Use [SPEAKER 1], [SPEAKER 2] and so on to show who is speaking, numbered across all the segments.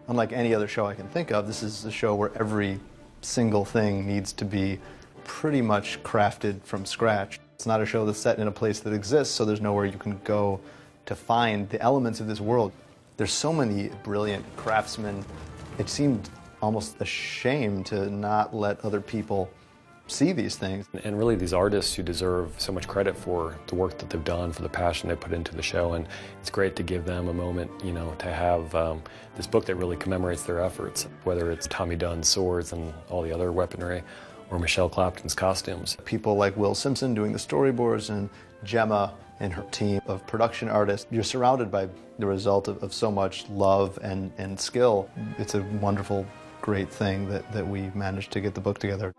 [SPEAKER 1] Unlike any other show I can think of, this is a show where every single thing needs to be pretty much crafted from scratch. It's not a show that's set in a place that exists, so there's nowhere you can go to find the elements of this world. There's so many brilliant craftsmen. It seemed almost a shame to not let other people see these things.
[SPEAKER 2] And really these artists who deserve so much credit for the work that they've done, for the passion they put into the show, and it's great to give them a moment, you know, to have this book that really commemorates their efforts, whether it's Tommy Dunn's swords and all the other weaponry, or Michelle Clapton's costumes.
[SPEAKER 1] People like Will Simpson doing the storyboards, and Gemma and her team of production artists. You're surrounded by the result of so much love and skill. It's a wonderful, great thing that we managed to get the book together.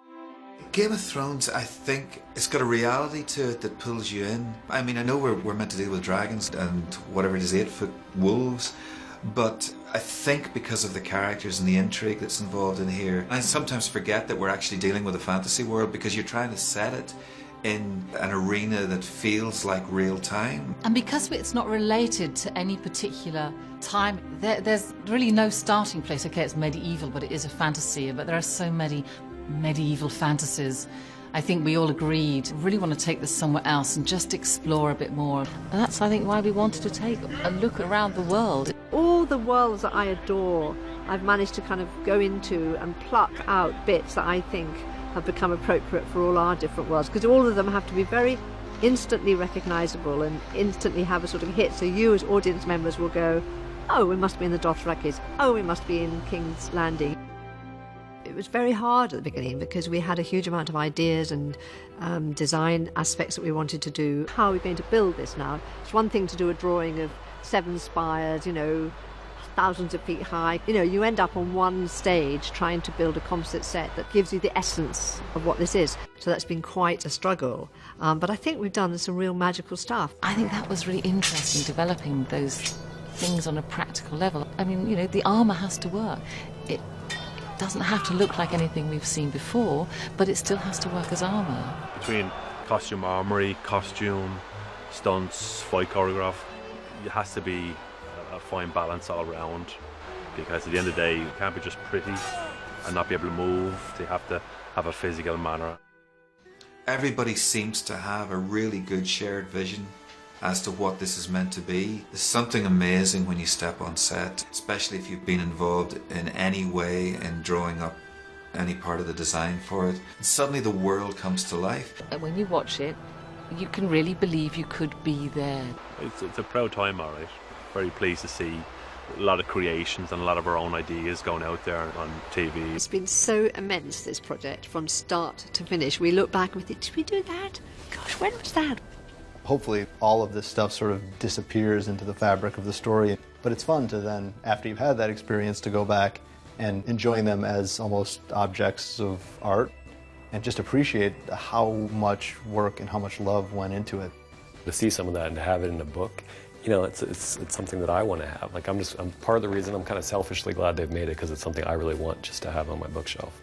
[SPEAKER 3] Game of Thrones, I think, it's got a reality to it that pulls you in. I mean, I know we're meant to deal with dragons and whatever it is, 8-foot wolves, but I think because of the characters and the intrigue that's involved in here, I sometimes forget that we're actually dealing with a fantasy world because you're trying to set it in an arena that feels like real time.
[SPEAKER 4] And because it's not related to any particular time, there's really no starting place. Okay, it's medieval, but it is a fantasy, but there are so many medieval fantasies. I think we all agreed, really want to take this somewhere else and just explore a bit more. And that's, I think, why we wanted to take a look around the world.
[SPEAKER 5] All the worlds that I adore, I've managed to kind of go into and pluck out bits that I think have become appropriate for all our different worlds, because all of them have to be very instantly recognisable and instantly have a sort of hit, so you as audience members will go, oh, we must be in the Dothrakis, oh, we must be in King's Landing. It was very hard at the beginning because we had a huge amount of ideas and design aspects that we wanted to do. How are we going to build this now? It's one thing to do a drawing of 7 spires, you know, thousands of feet high. You know, you end up on one stage trying to build a composite set that gives you the essence of what this is. So that's been quite a struggle. But I think we've done some real magical stuff.
[SPEAKER 4] I think that was really interesting, developing those things on a practical level. I mean, you know, the armour has to work. It doesn't have to look like anything we've seen before, but it still has to work as armour.
[SPEAKER 6] Between costume armoury, costume, stunts, fight choreograph, it has to be a fine balance all around, because at the end of the day you can't be just pretty and not be able to move. You have to have a physical manner.
[SPEAKER 3] Everybody seems to have a really good shared vision as to what this is meant to be. There's something amazing when you step on set, especially if you've been involved in any way in drawing up any part of the design for it. And suddenly the world comes to life.
[SPEAKER 4] And when you watch it, you can really believe you could be there.
[SPEAKER 6] It's a proud time, all right. Very pleased to see a lot of creations and a lot of our own ideas going out there on TV.
[SPEAKER 5] It's been so immense, this project, from start to finish. We look back and we think, did we do that? Gosh, when was that?
[SPEAKER 1] Hopefully all of this stuff sort of disappears into the fabric of the story, but it's fun to then, after you've had that experience, to go back and enjoying them as almost objects of art and just appreciate how much work and how much love went into it.
[SPEAKER 2] To see some of that and to have it in a book, you know, it's something that I want to have. Like I'm part of the reason I'm kind of selfishly glad they've made it, because it's something I really want just to have on my bookshelf.